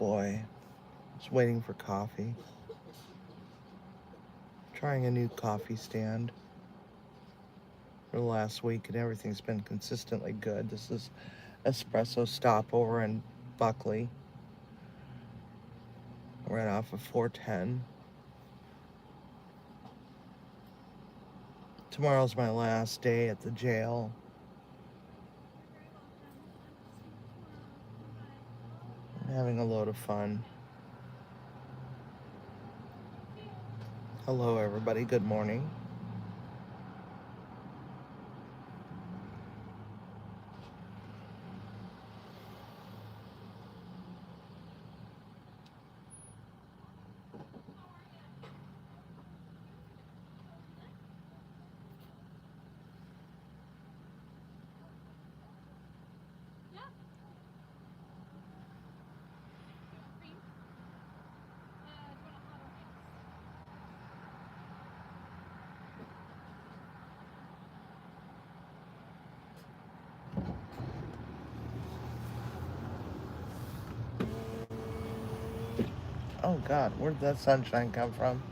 boy. Just waiting for coffee. Trying a new coffee stand for the last week, and everything's been consistently good. This is Espresso Stop over in Buckley, right off of 410. Tomorrow's my last day at the jail. I'm having a load of fun. Hello, everybody. Good morning. Oh God, where'd that sunshine come from?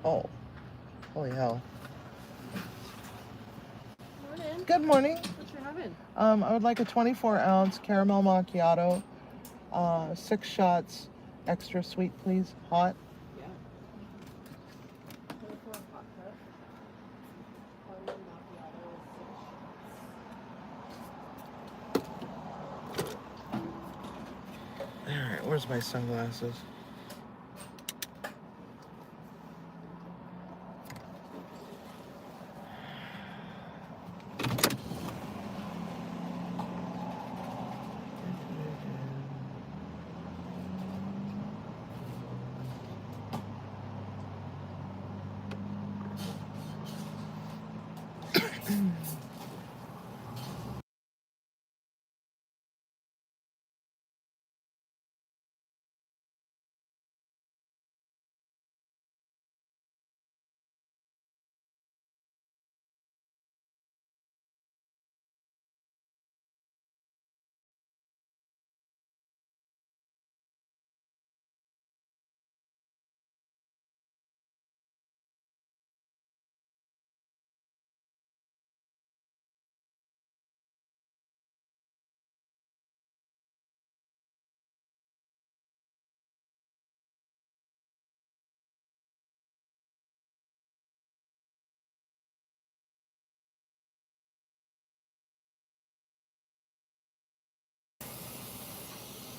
Oh, holy hell. Morning. Good morning. What you having? I would like a 24-ounce caramel macchiato, 6 shots, extra sweet, please, hot. Yeah. 24 hot cup. Caramel macchiato with 6 shots. All right, where's my sunglasses?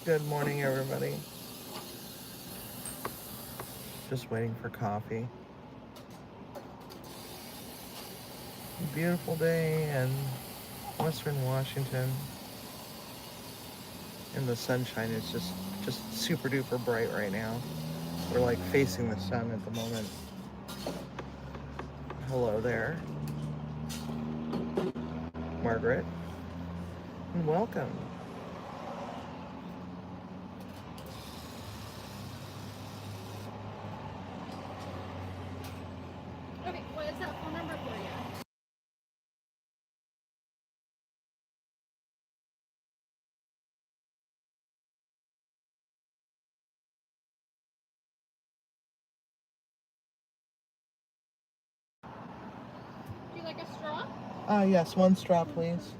Good morning, everybody. Just waiting for coffee. Beautiful day in Western Washington. And the sunshine is just super duper bright right now. We're like facing the sun at the moment. Hello there, Margaret, and welcome. Okay, what is that phone number for you? Do you like a straw? Yes, 1 straw, please.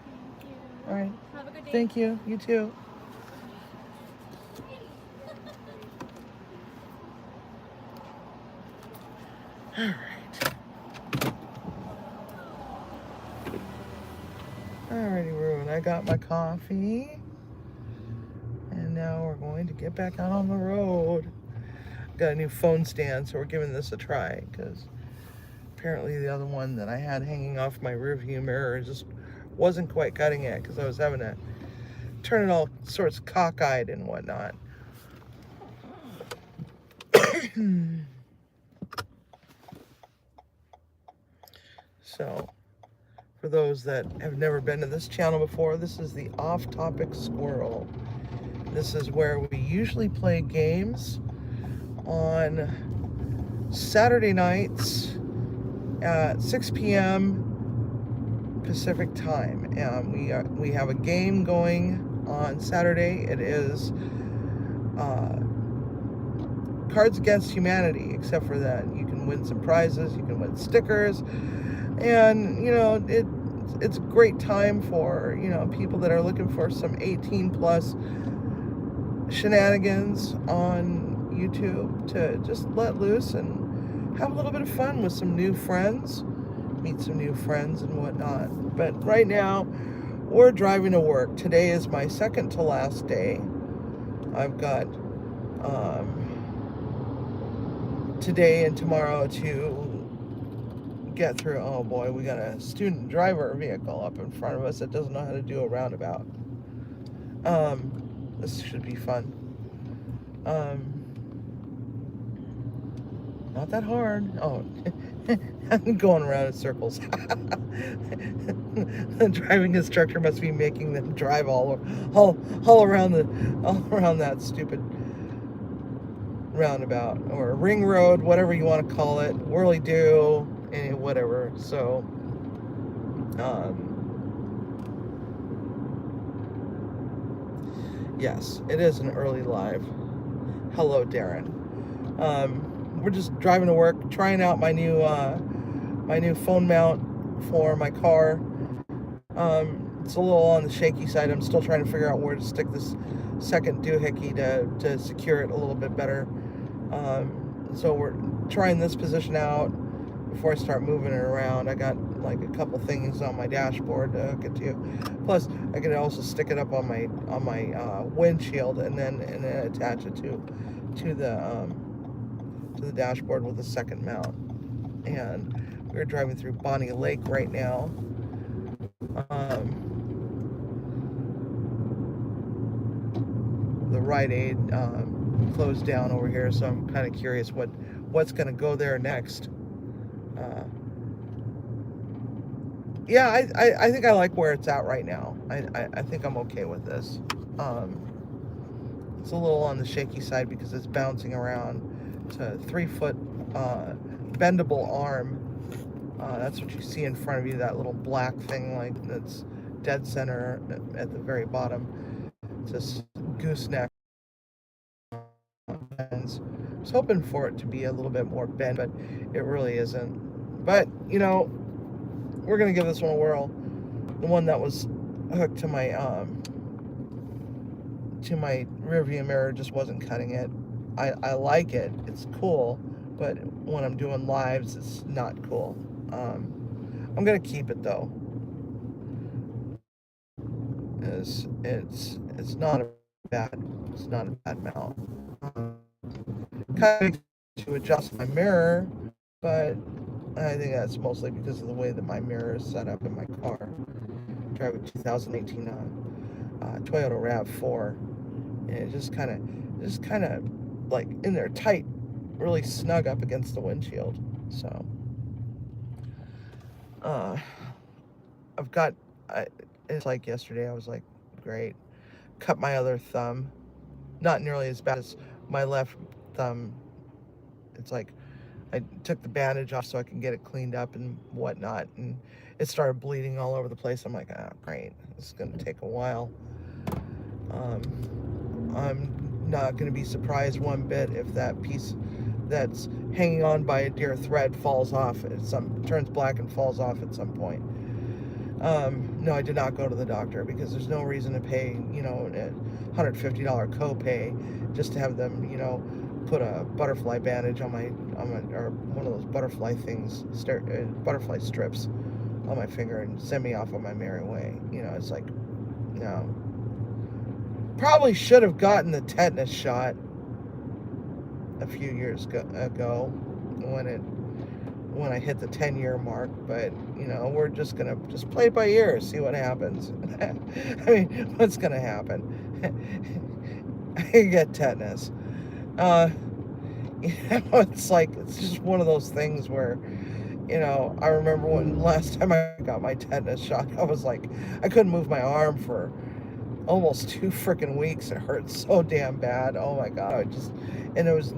Thank you. All right. Have a good day. Thank you. You too. All right. Alrighty, Ruin. I got my coffee. And now we're going to get back out on the road. Got a new phone stand, so we're giving this a try because apparently the other one that I had hanging off my rearview mirror just wasn't quite cutting it because I was having to turn it all sorts cockeyed and whatnot. So, for those that have never been to this channel before, this is the Off-Topic Squirrel. This is where we usually play games on Saturday nights at 6 p.m. Pacific time. We have a game going on Saturday. It is Cards Against Humanity, except for that you can win some prizes, you can win stickers, and it's a great time for people that are looking for some 18 plus shenanigans on YouTube to just let loose and have a little bit of fun with some new friends, meet some new friends and whatnot. But right now, we're driving to work. Today is my second to last day. I've got today and tomorrow to get through. Oh boy, we got a student driver vehicle up in front of us that doesn't know how to do a roundabout. This should be fun. Not that hard. Oh, I'm going around in circles. The driving instructor must be making them drive all around that stupid roundabout or ring road, whatever you want to call it, whirly do, and whatever. So, yes, it is an early live. Hello, Darren. We're just driving to work, trying out my new phone mount for my car. It's a little on the shaky side. I'm still trying to figure out where to stick this second doohickey to secure it a little bit better. So we're trying this position out before I start moving it around. I got like a couple things on my dashboard to hook it to. Plus, I can also stick it up on my windshield and then attach it to the dashboard with a second mount. And we're driving through Bonnie Lake right now. The Rite Aid closed down over here, so I'm kind of curious what's going to go there next. Yeah, I think I like where it's at right now. I think I'm okay with this. It's a little on the shaky side because it's bouncing around. It's a 3-foot bendable arm. That's what you see in front of you, that little black thing that's dead center at the very bottom. It's this gooseneck. I was hoping for it to be a little bit more bent, but it really isn't. But, we're going to give this one a whirl. The one that was hooked to my rear view mirror just wasn't cutting it. I like it. It's cool, but when I'm doing lives, it's not cool. I'm going to keep it, though. It's not a bad mount. Kind of to adjust my mirror, but I think that's mostly because of the way that my mirror is set up in my car. I drive a 2018 Toyota RAV4, and it just kind of like in there tight, really snug up against the windshield. So it's like yesterday I was like, great, cut my other thumb, not nearly as bad as my left thumb. It's like I took the bandage off so I can get it cleaned up and whatnot, and it started bleeding all over the place. I'm like, oh great, this is going to take a while. I'm not going to be surprised one bit if that piece that's hanging on by a dear thread falls off, turns black and falls off at some point. No, I did not go to the doctor because there's no reason to pay, a $150 copay just to have them, put a butterfly bandage on my or one of those butterfly things, butterfly strips on my finger and send me off on my merry way. It's like, no. Probably should have gotten the tetanus shot a few years ago when I hit the 10-year mark, but we're just gonna play it by ear, see what happens. I mean, what's gonna happen? I get tetanus. It's like, it's just one of those things where, I remember when last time I got my tetanus shot, I was like, I couldn't move my arm for almost 2 freaking weeks. It hurt so damn bad. Oh my God. And there was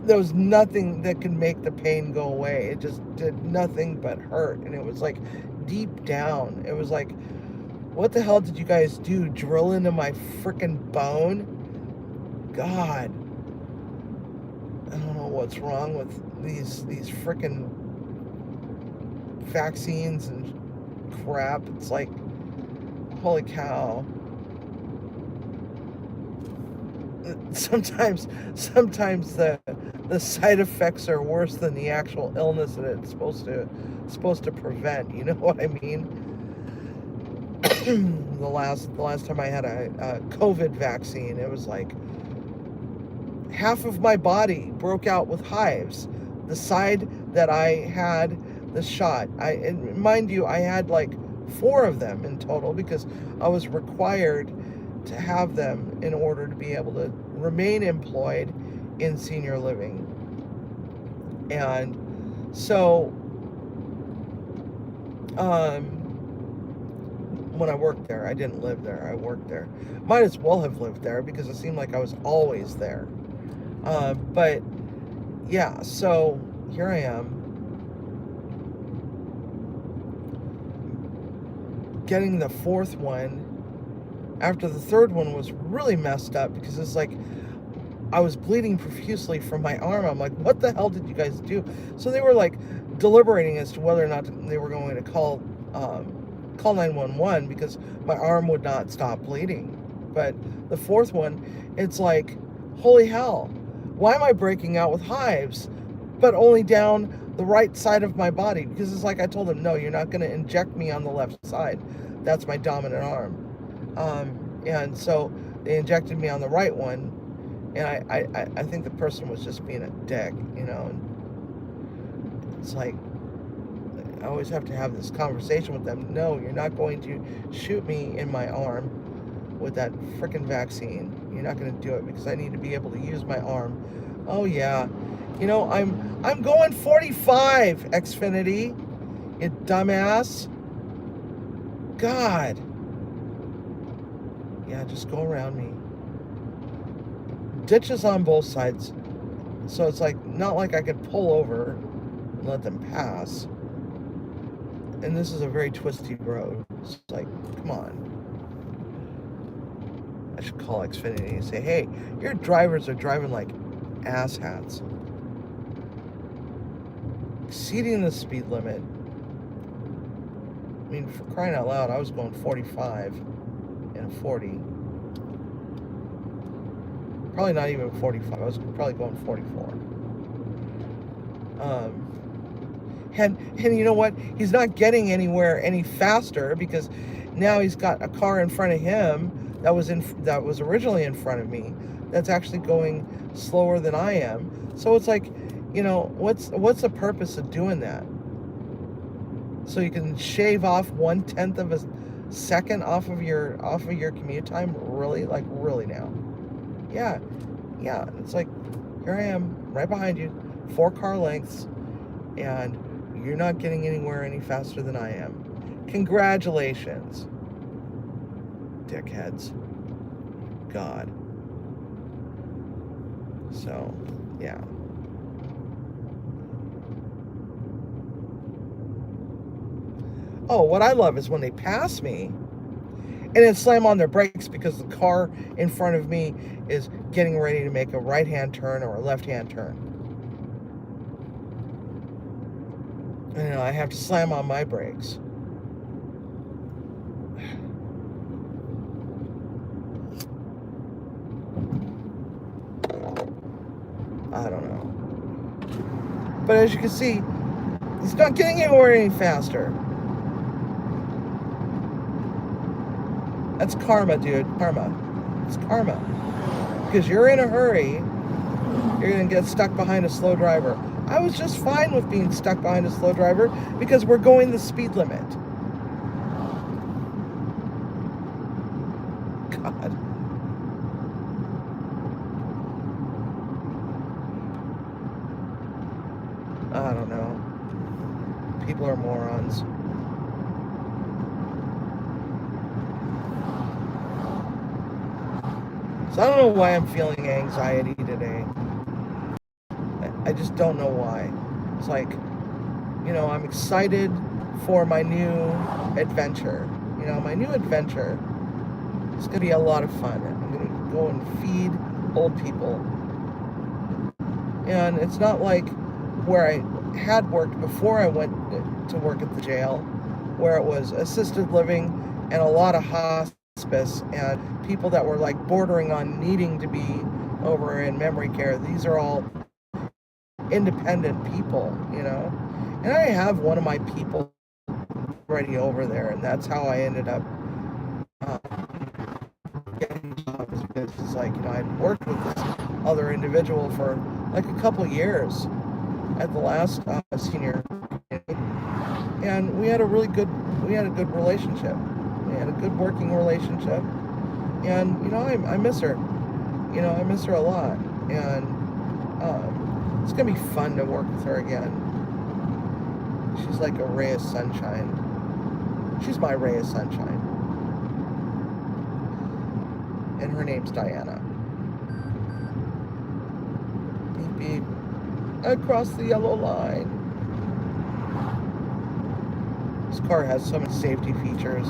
there was nothing that could make the pain go away. It just did nothing but hurt. And it was like deep down. It was like, what the hell did you guys do? Drill into my freaking bone? God. I don't know what's wrong with these freaking vaccines and crap. It's like, holy cow. Sometimes the side effects are worse than the actual illness that it's supposed to prevent. You know what I mean? the last time I had a COVID vaccine, it was like half of my body broke out with hives. The side that I had the shot, and mind you, I had like 4 of them in total because I was required to have them in order to be able to remain employed in senior living. And so when I worked there, I didn't live there, I worked there. Might as well have lived there because it seemed like I was always there. But yeah, so here I am getting the 4th one after the 3rd one was really messed up because it's like I was bleeding profusely from my arm. I'm like, what the hell did you guys do? So they were like deliberating as to whether or not they were going to call 911 because my arm would not stop bleeding. But the 4th one, it's like, holy hell, why am I breaking out with hives, but only down the right side of my body? Because it's like I told them, no, you're not going to inject me on the left side. That's my dominant arm. And so they injected me on the right one, and I think the person was just being a dick, you know. And it's like, I always have to have this conversation with them. No, you're not going to shoot me in my arm with that freaking vaccine. You're not going to do it because I need to be able to use my arm. Oh yeah, you know, I'm going 45, Xfinity, you dumbass. God. Yeah, just go around me. Ditches on both sides. So it's like, not like I could pull over and let them pass. And this is a very twisty road. It's like, come on. I should call Xfinity and say, hey, your drivers are driving like asshats. Exceeding the speed limit. I mean, for crying out loud, I was going 45 and 40. Probably not even 45. I was probably going 44. And you know what? He's not getting anywhere any faster because now he's got a car in front of him that was originally in front of me that's actually going slower than I am. So it's like, you know, what's the purpose of doing that? So you can shave off 1/10 of a second off of your commute time? Really? Like, really now? Yeah. It's like, here I am, right behind you, 4 car lengths, and you're not getting anywhere any faster than I am. Congratulations, dickheads. God. So, yeah. Oh, what I love is when they pass me and then slam on their brakes because the car in front of me is getting ready to make a right-hand turn or a left-hand turn. And, you know, I have to slam on my brakes. I don't know. But as you can see, it's not getting anywhere any faster. That's karma, dude. Karma. It's karma. Because you're in a hurry, you're going to get stuck behind a slow driver. I was just fine with being stuck behind a slow driver because we're going the speed limit. God. I don't know. People are morons. So I don't know why I'm feeling anxiety today. I just don't know why. It's like, I'm excited for my new adventure. My new adventure is going to be a lot of fun. I'm going to go and feed old people. And it's not like where I had worked before I went to work at the jail, where it was assisted living and a lot of hospice and people that were like bordering on needing to be over in memory care. These are all independent people, And I have one of my people already over there, and that's how I ended up getting jobs, because it's like, I'd worked with this other individual for like a couple years at the last senior, and we had a good relationship. We had a good working relationship, and I miss her. I miss her a lot, and it's gonna be fun to work with her again. She's like a ray of sunshine. She's my ray of sunshine. And her name's Diana. Beep beep. I crossed the yellow line. This car has so many safety features.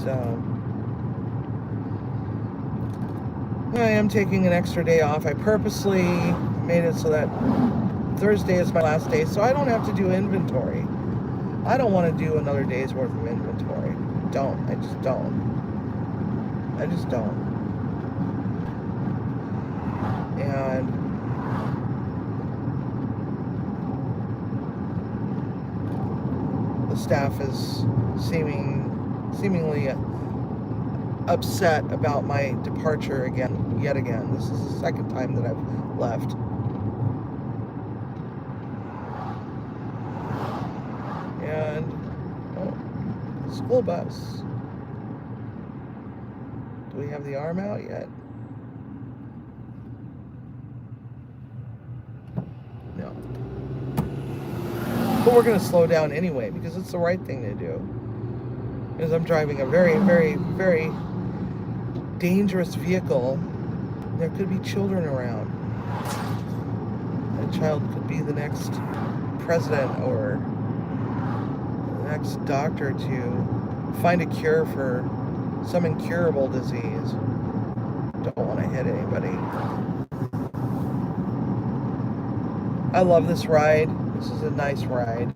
So I am taking an extra day off. I purposely made it so that Thursday is my last day, so I don't have to do inventory. I don't want to do another day's worth of inventory. I just don't. And the staff is seemingly upset about my departure yet again. This is the second time that I've left. And school bus. Do we have the arm out yet? No. But we're going to slow down anyway, because it's the right thing to do. Because I'm driving a very, very, very dangerous vehicle. There could be children around. A child could be the next president or the next doctor to find a cure for some incurable disease. Don't want to hit anybody. I love this ride. This is a nice ride.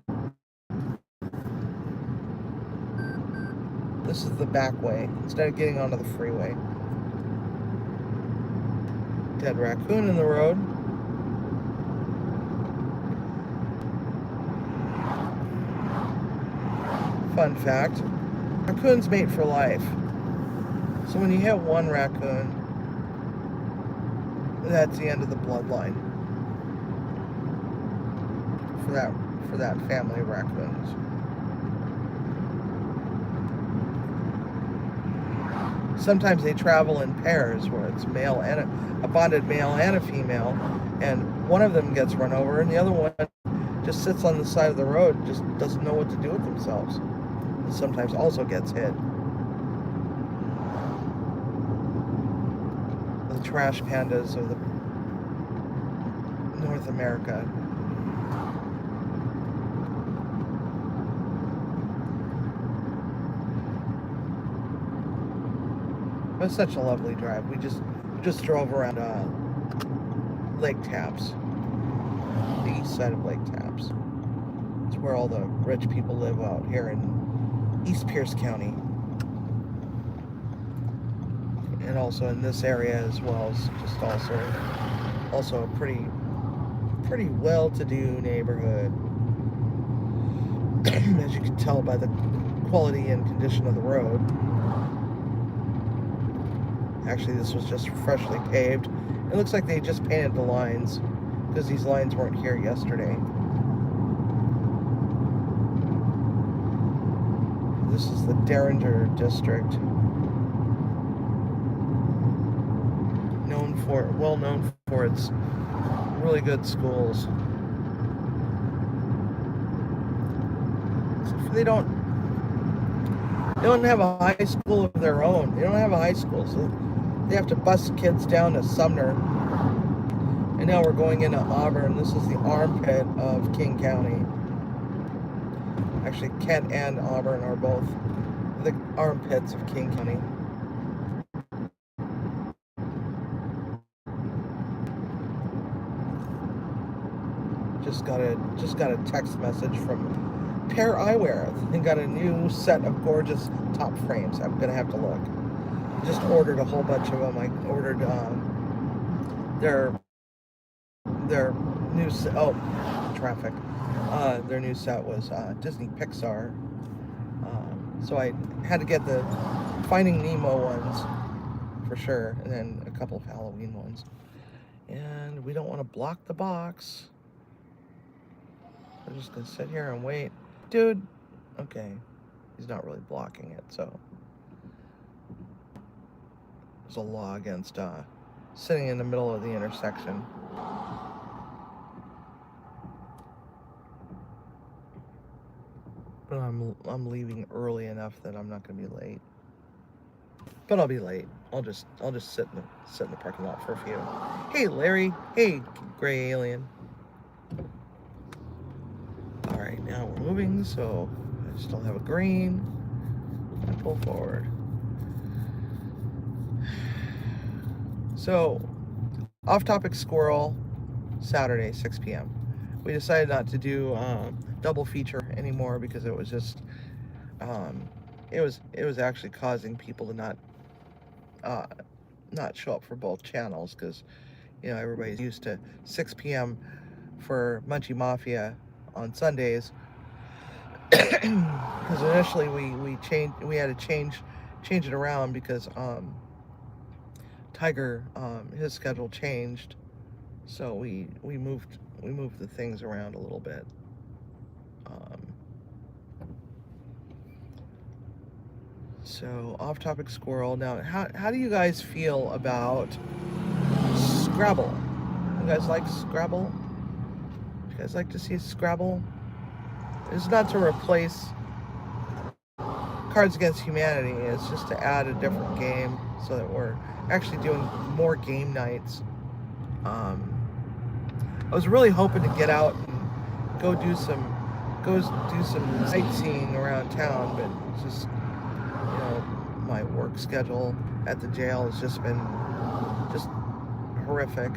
This is the back way, instead of getting onto the freeway. Dead raccoon in the road. Fun fact, raccoons mate for life. So when you hit one raccoon, that's the end of the bloodline for that family of raccoons. Sometimes they travel in pairs, where it's a bonded male and a female, and one of them gets run over and the other one just sits on the side of the road and just doesn't know what to do with themselves. And sometimes also gets hit. The trash pandas of North America. It was such a lovely drive. We just drove around Lake Tapps, the east side of Lake Tapps. It's where all the rich people live out here in East Pierce County, and also in this area as well. As just also a pretty well-to-do neighborhood, as you can tell by the quality and condition of the road. Actually, this was just freshly paved. It looks like they just painted the lines, because these lines weren't here yesterday. This is the Derringer district, well known for its really good schools. They don't have a high school of their own. They don't have a high school, so they have to bus kids down to Sumner. And now we're going into Auburn. This is the armpit of King County. Actually, Kent and Auburn are both the armpits of King County. Just got a text message from Pear Eyewear. They got a new set of gorgeous top frames. I'm gonna have to look. Just ordered a whole bunch of them. I ordered their new set. Oh, traffic. Their new set was Disney Pixar. So I had to get the Finding Nemo ones for sure, and then a couple of Halloween ones. And we don't want to block the box. We're just gonna sit here and wait. Dude, okay. He's not really blocking it, so. There's a law against sitting in the middle of the intersection. But I'm leaving early enough that I'm not gonna be late. But I'll be late. I'll just sit in the parking lot for a few. Hey Larry. Hey gray alien. Alright, now we're moving, so I still have a green. I pull forward. So, off-topic Squirrel, Saturday, 6 p.m. We decided not to do double feature anymore because it was just, it was actually causing people to not show up for both channels because, you know, everybody's used to 6 p.m. for Munchie Mafia on Sundays. Because initially we had to change it around because Tiger his schedule changed, so we moved the things around a little bit. So off-topic Squirrel. Now, how do you guys feel about Scrabble? You guys like Scrabble? You guys like to see Scrabble? It's not to replace Cards Against Humanity. It's just to add a different game so that we're actually doing more game nights. I was really hoping to get out and go do some sightseeing around town, but it's just, you know, my work schedule at the jail has just been just horrific.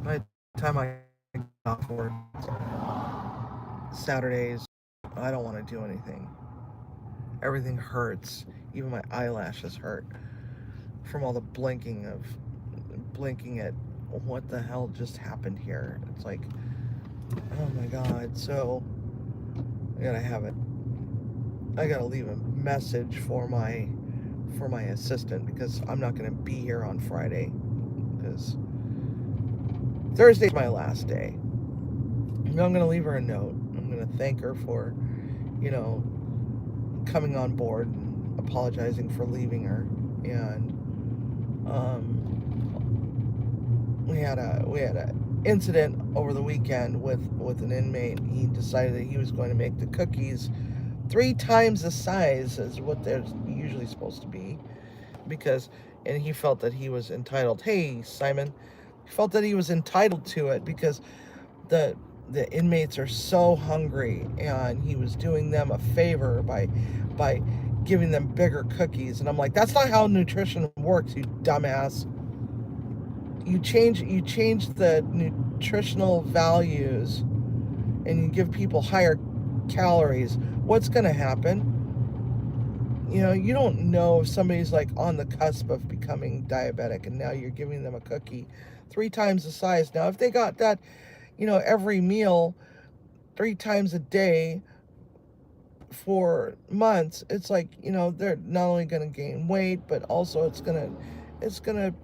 By the time I get off work Saturdays, I don't want to do anything. Everything hurts. Even my eyelashes hurt from all the blinking at what the hell just happened here. It's like, oh my god. So I gotta leave a message for my assistant because I'm not gonna be here on Friday because Thursday's my last day. I'm gonna leave her a note. I'm gonna thank her for, you know, coming on board and apologizing for leaving her. And we had a incident over the weekend with an inmate. He decided that he was going to make the cookies 3 times the size as what they're usually supposed to be, and he felt that he was entitled. Hey Simon, he felt that he was entitled to it because the inmates are so hungry, and he was doing them a favor by giving them bigger cookies. And I'm like, that's not how nutrition works, you dumbass. You change the nutritional values and you give people higher calories. What's going to happen? You know, you don't know if somebody's like on the cusp of becoming diabetic and now you're giving them a cookie 3 times the size. Now, if they got that, you know, every meal 3 times a day for months, it's like, you know, they're not only going to gain weight, but also it's going to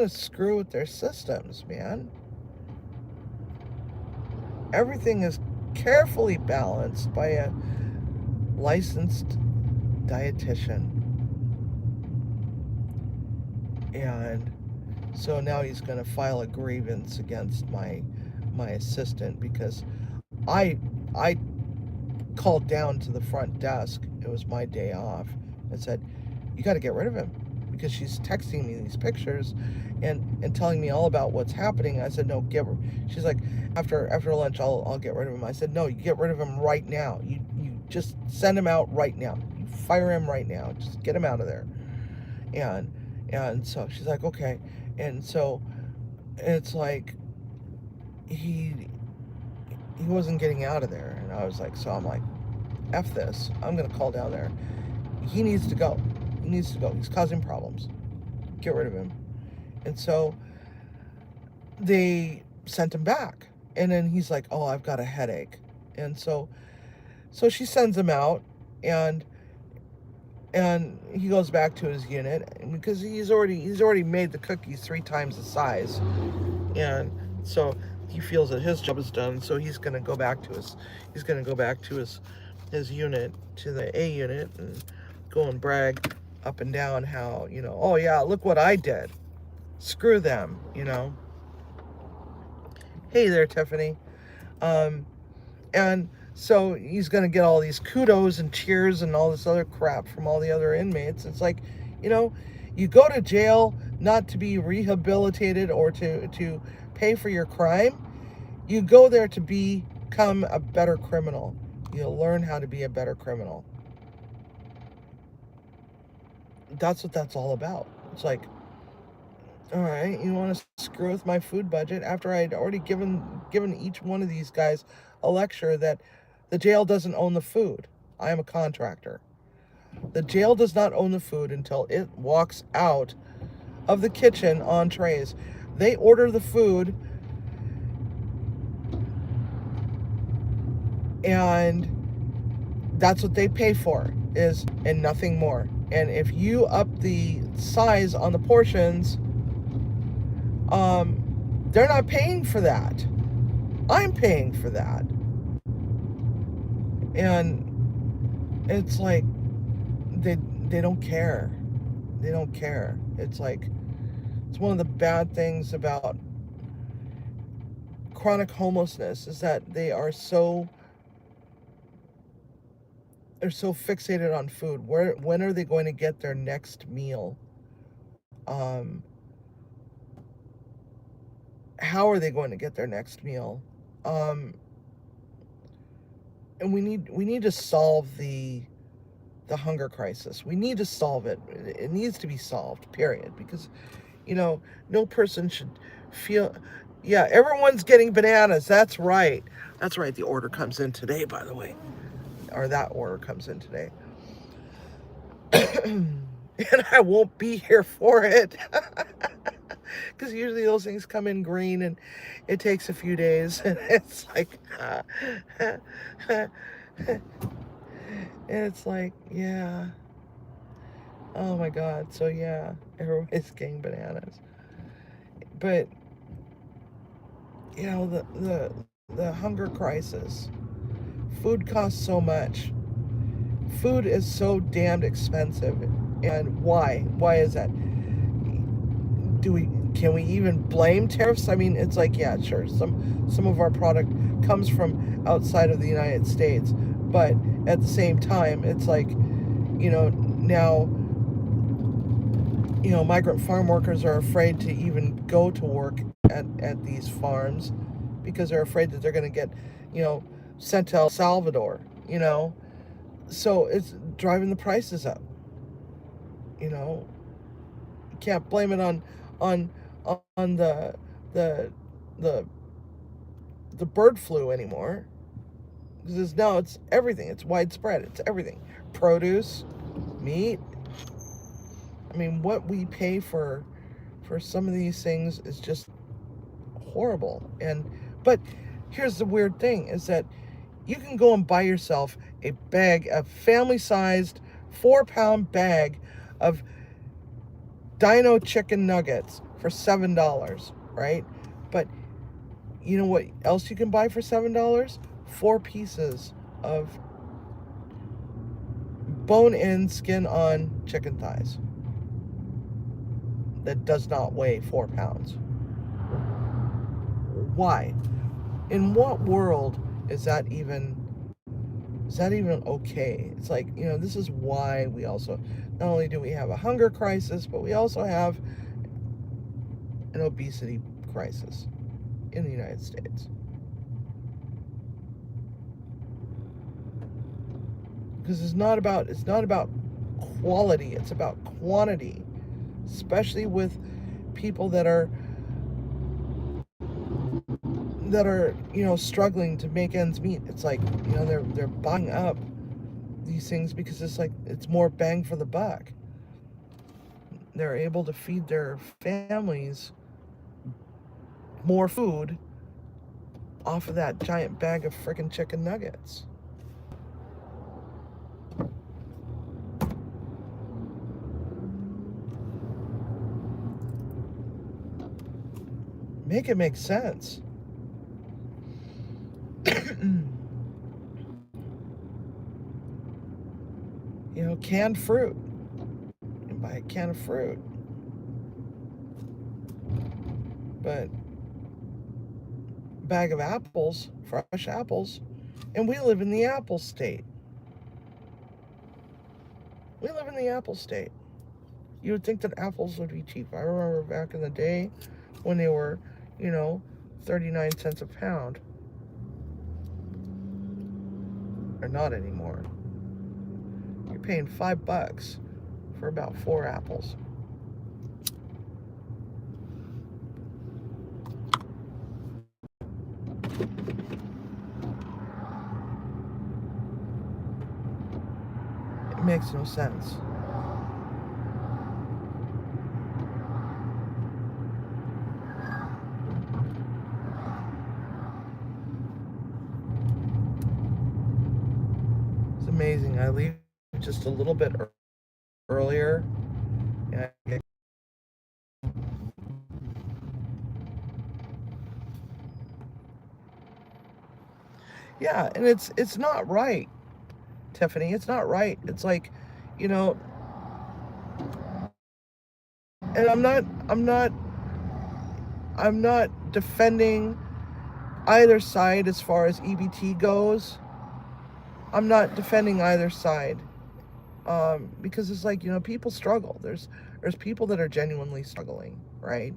screw with their systems, man. Everything is carefully balanced by a licensed dietitian. And so now he's going to file a grievance against my assistant because I called down to the front desk. It was my day off, and said, "You got to get rid of him," because she's texting me these pictures, and telling me all about what's happening. I said, "No, She's like, "After lunch, I'll get rid of him." I said, "No, you get rid of him right now. You just send him out right now. You fire him right now. Just get him out of there." And so she's like, "Okay." And so it's like he wasn't getting out of there, and I was like, so I'm like, F this. I'm gonna call down there. He needs to go. He needs to go. He's causing problems. Get rid of him. And so they sent him back. And then he's like, "Oh, I've got a headache." And so she sends him out, and he goes back to his unit because he's already made the cookies 3 times the size. And so he feels that his job is done, so he's going to go back to his unit, to the A unit, and go and brag up and down how, "Oh yeah, look what I did. Screw them," Hey there, Tiffany. And so he's going to get all these kudos and cheers and all this other crap from all the other inmates. It's like, you go to jail not to be rehabilitated or to pay for your crime. You go there to become a better criminal. You learn how to be a better criminal. That's what that's all about. It's like, all right, you want to screw with my food budget after I'd already given each one of these guys a lecture that the jail doesn't own the food. I am a contractor. The jail does not own the food until it walks out of the kitchen on trays. They order the food, and that's what they pay for, and nothing more. And if you up the size on the portions, they're not paying for that. I'm paying for that. And it's like they don't care. They don't care. It's like, it's one of the bad things about chronic homelessness is that they're so fixated on food. When are they going to get their next meal? How are they going to get their next meal? And we need to solve the hunger crisis. We need to solve it. It needs to be solved, period. Because, no person should feel, yeah, everyone's getting bananas. That's right. That's right. The order comes in today, by the way. Or that order comes in today. And I won't be here for it. Because usually those things come in green and it takes a few days. And it's like, yeah. Oh my God. So yeah, everybody's getting bananas. But, the hunger crisis. Food costs so much. Food is so damned expensive. And why? Why is that? Can we even blame tariffs? I mean, it's like, yeah, sure, some of our product comes from outside of the United States, but at the same time, it's like, now, migrant farm workers are afraid to even go to work at these farms because they're afraid that they're going to get, sent to El Salvador, so it's driving the prices up. You can't blame it on the bird flu anymore, because now it's everything. It's widespread. It's everything. Produce, meat. I mean, what we pay for some of these things is just horrible. But here's the weird thing, is that you can go and buy yourself a family-sized 4-pound bag of Dino chicken nuggets for $7, right? But you know what else you can buy for $7? 4 pieces of bone-in, skin-on chicken thighs that does not weigh 4 pounds. Why? In what world is that even Is that even okay? It's like, this is why we also, not only do we have a hunger crisis, but we also have an obesity crisis in the United States. Because it's not about quality, it's about quantity, especially with people that are struggling to make ends meet. It's like, they're buying up these things because it's more bang for the buck. They're able to feed their families more food off of that giant bag of freaking chicken nuggets. Make it make sense. Canned fruit. You buy a can of fruit. But bag of apples, fresh apples, and we live in the apple state. We live in the apple state. You would think that apples would be cheap. I remember back in the day when they were, 39 cents a pound. Or not anymore. You're paying $5 for about 4 apples. It makes no sense. It's amazing. I leave just a little bit earlier, and I get yeah, and it's not right, Tiffany. It's not right. It's like, you know, and I'm not defending either side as far as EBT goes. I'm not defending either side, because it's like, people struggle. There's people that are genuinely struggling, right?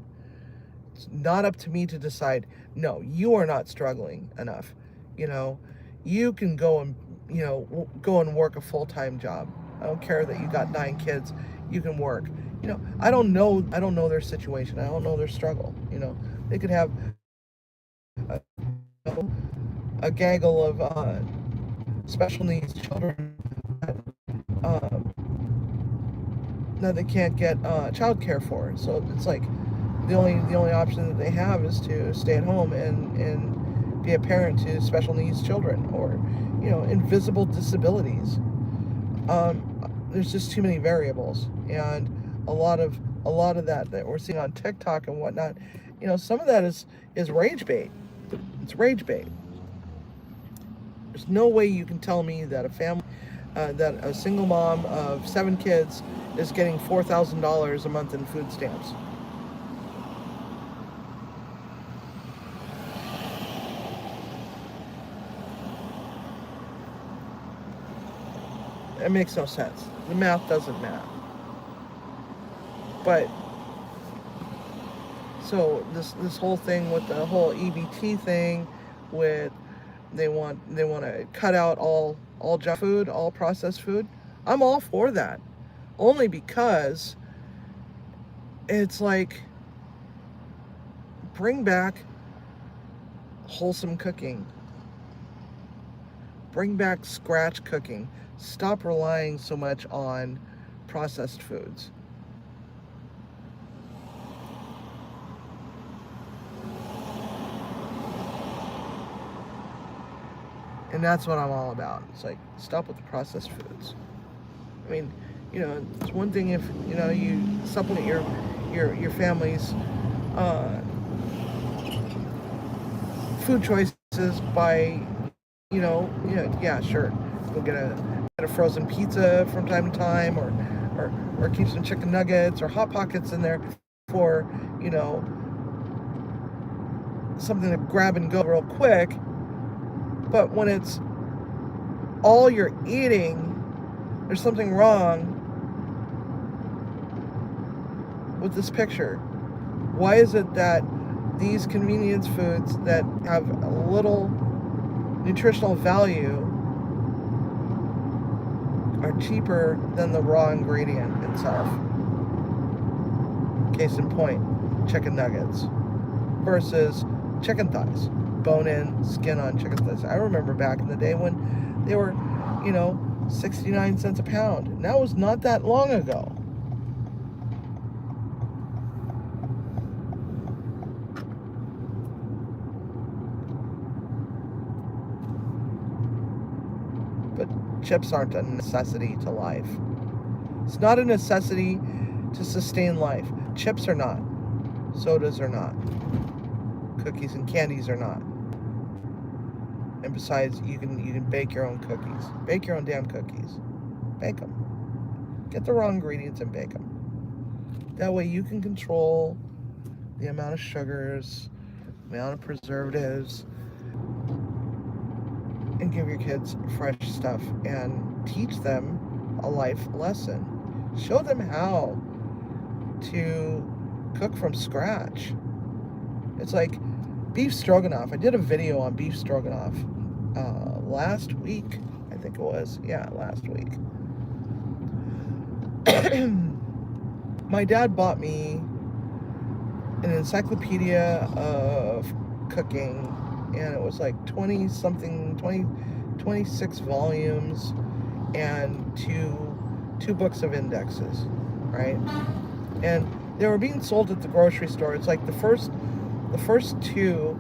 It's not up to me to decide, no, you are not struggling enough. You know, you can go and work a full-time job. I don't care that you got 9 kids. You can work. I don't know their situation. I don't know their struggle. They could have a, a gaggle of special needs children uh, that they can't get child care for. So it's like the only option that they have is to stay at home and be a parent to special needs children, or invisible disabilities. There's just too many variables, and a lot of that we're seeing on TikTok and whatnot. Some of that is rage bait. It's rage bait. There's no way you can tell me that that a single mom of 7 kids is getting $4,000 a month in food stamps. It makes no sense. The math doesn't math. But so this whole thing with the whole EBT thing, with they want to cut out all junk food, all processed food. I'm all for that, only because it's like, bring back wholesome cooking. Bring back scratch cooking. Stop relying so much on processed foods. And that's what I'm all about. It's like, stop with the processed foods. I mean, it's one thing if you supplement your family's food choices by yeah, sure, go get a frozen pizza from time to time, or keep some chicken nuggets or hot pockets in there for something to grab and go real quick. But when it's all you're eating, there's something wrong with this picture. Why is it that these convenience foods that have a little nutritional value are cheaper than the raw ingredient itself? Case in point, chicken nuggets versus chicken thighs, bone-in, skin-on chicken thighs. I remember back in the day when they were, 69 cents a pound. And that was not that long ago. But chips aren't a necessity to life. It's not a necessity to sustain life. Chips are not. Sodas are not. Cookies and candies are not. And besides, you can bake your own cookies. Bake your own damn cookies. Bake them. Get the raw ingredients and bake them. That way you can control the amount of sugars, the amount of preservatives, and give your kids fresh stuff and teach them a life lesson. Show them how to cook from scratch. It's like beef stroganoff. I did a video on beef stroganoff last week. I think it was. Yeah, last week. My dad bought me an encyclopedia of cooking, and it was like 26 volumes and two books of indexes, right? And they were being sold at the grocery store. It's like the first two